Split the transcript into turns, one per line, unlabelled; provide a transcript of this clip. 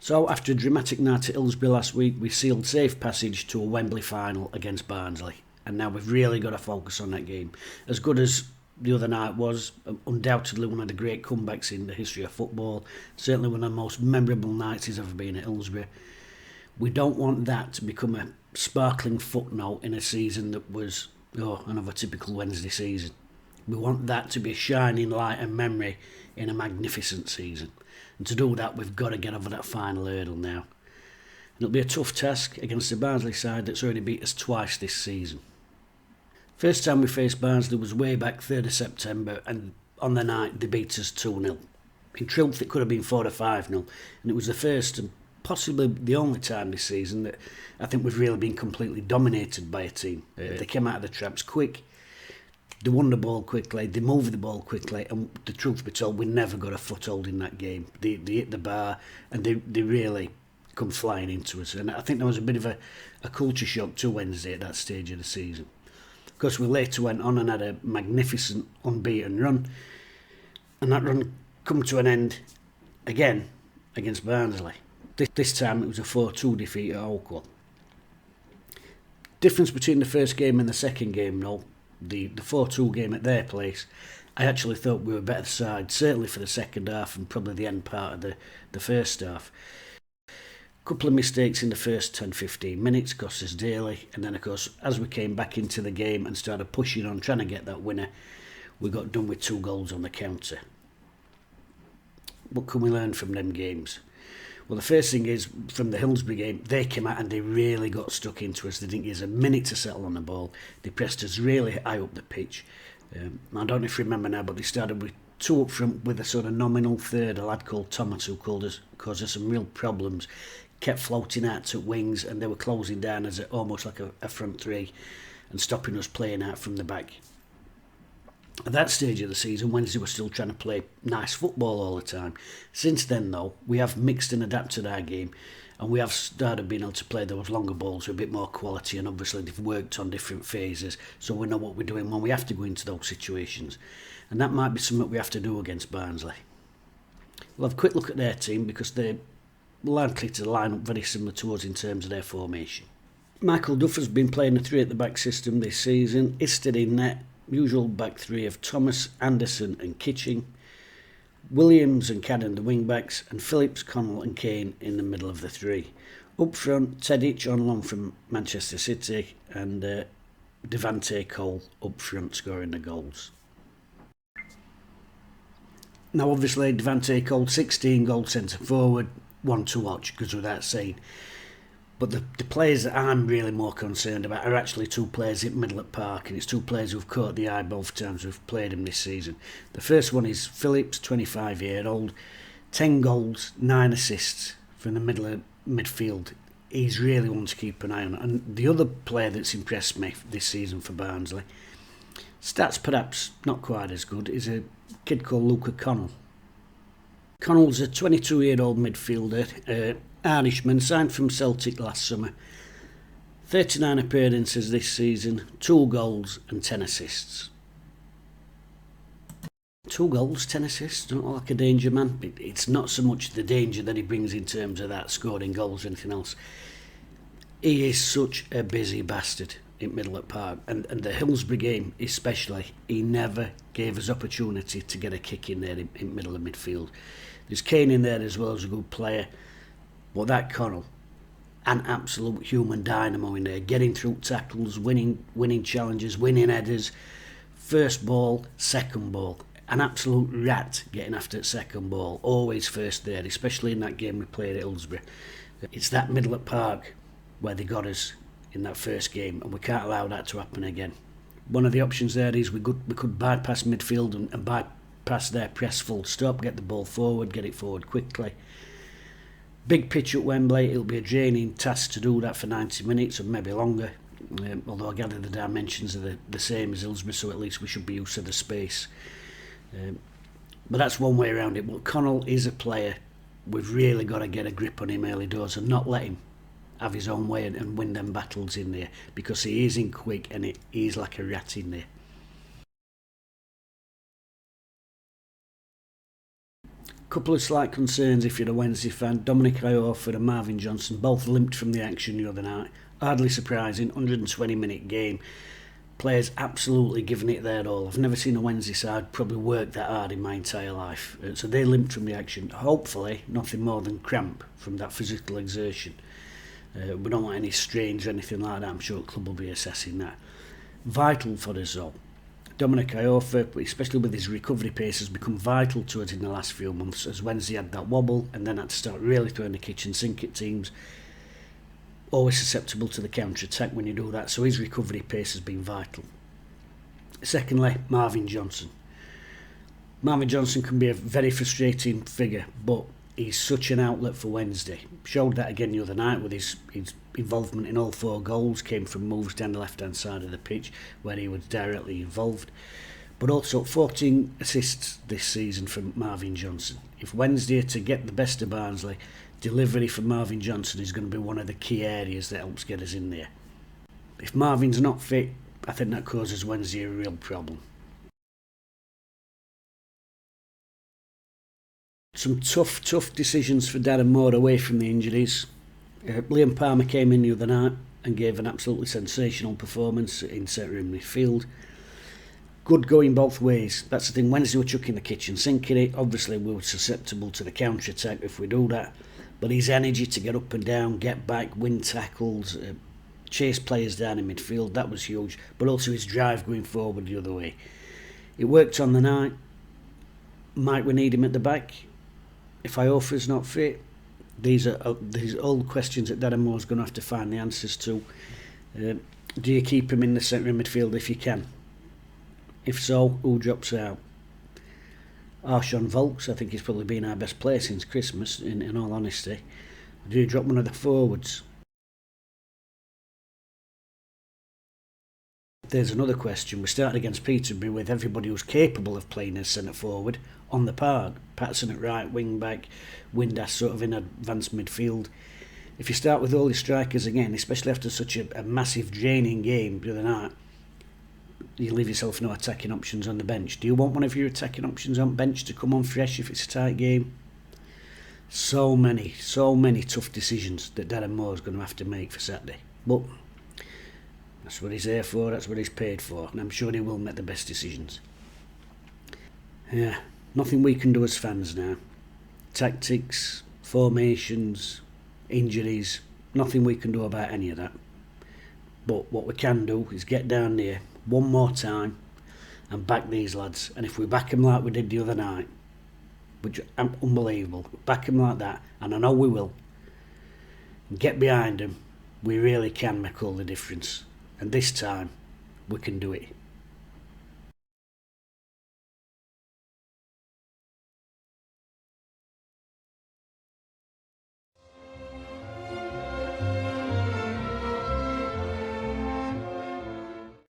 So, after a dramatic night at Hillsborough last week, we sealed safe passage to a Wembley final against Barnsley. And now we've really got to focus on that game. As good as the other night was, undoubtedly one of the great comebacks in the history of football, certainly one of the most memorable nights he's ever been at Hillsborough. We don't want that to become a sparkling footnote in a season that was another typical Wednesday season. We want that to be a shining light and memory in a magnificent season. And to do that, we've got to get over that final hurdle now. And it'll be a tough task against the Barnsley side that's already beat us twice this season. First time we faced Barnsley was way back 3rd of September, and on the night they beat us 2-0. In truth, it could have been 4-5-0, and it was the first and possibly the only time this season that I think we've really been completely dominated by a team. They came out of the traps quick, they won the ball quickly, they moved the ball quickly, and the truth be told, we never got a foothold in that game. They hit the bar, and they really come flying into us. And I think there was a bit of a culture shock to Wednesday at that stage of the season. Of course, we later went on and had a magnificent unbeaten run, and that run come to an end again against Barnsley. This time it was a 4-2 defeat at Oakwell. Difference between the first game and the second game, though, the 4-2 game at their place, I actually thought we were a better side, certainly for the second half and probably the end part of the first half. A couple of mistakes in the first 10-15 minutes cost us dearly, and then of course as we came back into the game and started pushing on trying to get that winner, we got done with 2 goals on the counter. What can we learn from them games? Well, the first thing is, from the Hillsborough game, they came out and they really got stuck into us. They didn't give us a minute to settle on the ball. They pressed us really high up the pitch. I don't know if you remember now, but they started with 2 up front with a sort of nominal third, a lad called Thomas, who caused us some real problems. Kept floating out to wings, and they were closing down as almost like a front 3 and stopping us playing out from the back. At that stage of the season, Wednesday was still trying to play nice football all the time. Since then, though, we have mixed and adapted our game, and we have started being able to play those longer balls with a bit more quality, and obviously they've worked on different phases, so we know what we're doing when we have to go into those situations. And that might be something we have to do against Barnsley. We'll have a quick look at their team, because they're likely to line up very similar to us in terms of their formation. Michael Duff has been playing a 3 at the back system this season. Isted in net. Usual back 3 of Thomas, Anderson and Kitching, Williams and Cadden the wing backs, and Phillips, Connell and Kane in the middle of the 3. Up front, Tedic on loan from Manchester City, and Devante Cole up front scoring the goals. Now obviously Devante Cole, 16 goals centre forward, one to watch, goes without saying. But the players that I'm really more concerned about are actually 2 players at Middle at Park, and it's 2 players who've caught the eye both times we've played him this season. The first one is Phillips, 25-year-old, 10 goals, 9 assists from the middle of midfield. He's really one to keep an eye on. And the other player that's impressed me this season for Barnsley, stats perhaps not quite as good, is a kid called Luca Connell. Connell's a 22-year-old midfielder, Irishman, signed from Celtic last summer. 39 appearances this season, 2 goals and 10 assists. 2 goals, 10 assists, don't look like a danger man. It's not so much the danger that he brings in terms of that scoring goals or anything else. He is such a busy bastard in Middle at Park, and the Hillsborough game especially, he never gave us opportunity to get a kick in there in middle of midfield. There's Kane in there as well as a good player. But that Connell, an absolute human dynamo in there, getting through tackles, winning challenges, winning headers, first ball, second ball, an absolute rat getting after second ball, always first there, especially in that game we played at Hillsborough. It's that Middle at Park where they got us in that first game, and we can't allow that to happen again. One of the options there is we could bypass midfield and bypass their press full stop, get the ball forward, get it forward quickly. Big pitch at Wembley, it'll be a draining task to do that for 90 minutes or maybe longer, although I gather the dimensions are the same as Hillsborough, so at least we should be used to the space. But that's one way around it. But Connell is a player, we've really got to get a grip on him early doors and not let him have his own way and win them battles in there, because he is in quick and he's like a rat in there. Couple of slight concerns if you're a Wednesday fan. Dominic Iorford and Marvin Johnson both limped from the action the other night. Hardly surprising, 120-minute game. Players absolutely giving it their all. I've never seen a Wednesday side probably work that hard in my entire life. So they limped from the action. Hopefully, nothing more than cramp from that physical exertion. We don't want any strains or anything like that. I'm sure the club will be assessing that. Vital for us though. Dominic Iorfa, especially with his recovery pace, has become vital to us in the last few months, as Wednesday had that wobble and then had to start really throwing the kitchen sink at teams. Always susceptible to the counter-attack when you do that, so his recovery pace has been vital. Secondly, Marvin Johnson. Marvin Johnson can be a very frustrating figure, but he's such an outlet for Wednesday. Showed that again the other night with his involvement in all 4 goals, came from moves down the left-hand side of the pitch where he was directly involved. But also 14 assists this season from Marvin Johnson. If Wednesday are to get the best of Barnsley, delivery from Marvin Johnson is going to be one of the key areas that helps get us in there. If Marvin's not fit, I think that causes Wednesday a real problem. Some tough decisions for Darren Moore away from the injuries. Liam Palmer came in the other night and gave an absolutely sensational performance in centre in midfield. Good going both ways. That's the thing. Wednesday we're chucking the kitchen sink in it. Obviously we were susceptible to the counter attack if we do that. But his energy to get up and down, get back, win tackles, chase players down in midfield, that was huge. But also his drive going forward the other way. It worked on the night. Might we need him at the back? If Iorfa's not fit, these are all the questions that Darren Moore's going to have to find the answers to. Do you keep him in the centre of midfield if you can? If so, who drops out? Arshawn Volks, I think he's probably been our best player since Christmas, in all honesty. Do you drop one of the forwards? There's another question. We started against Peterborough with everybody who's capable of playing as centre forward on the park. Patterson at right wing back, Windass sort of in advanced midfield. If you start with all your strikers again, especially after such a massive draining game the other night, you leave yourself no attacking options on the bench. Do you want one of your attacking options on bench to come on fresh if it's a tight game? So many tough decisions that Darren Moore's going to have to make for Saturday. But that's what he's there for, that's what he's paid for, and I'm sure he will make the best decisions. Yeah, nothing we can do as fans now. Tactics, formations, injuries, nothing we can do about any of that. But what we can do is get down there one more time and back these lads. And if we back them like we did the other night, which unbelievable, back them like that, and I know we will, and get behind them, we really can make all the difference. And this time, we can do it.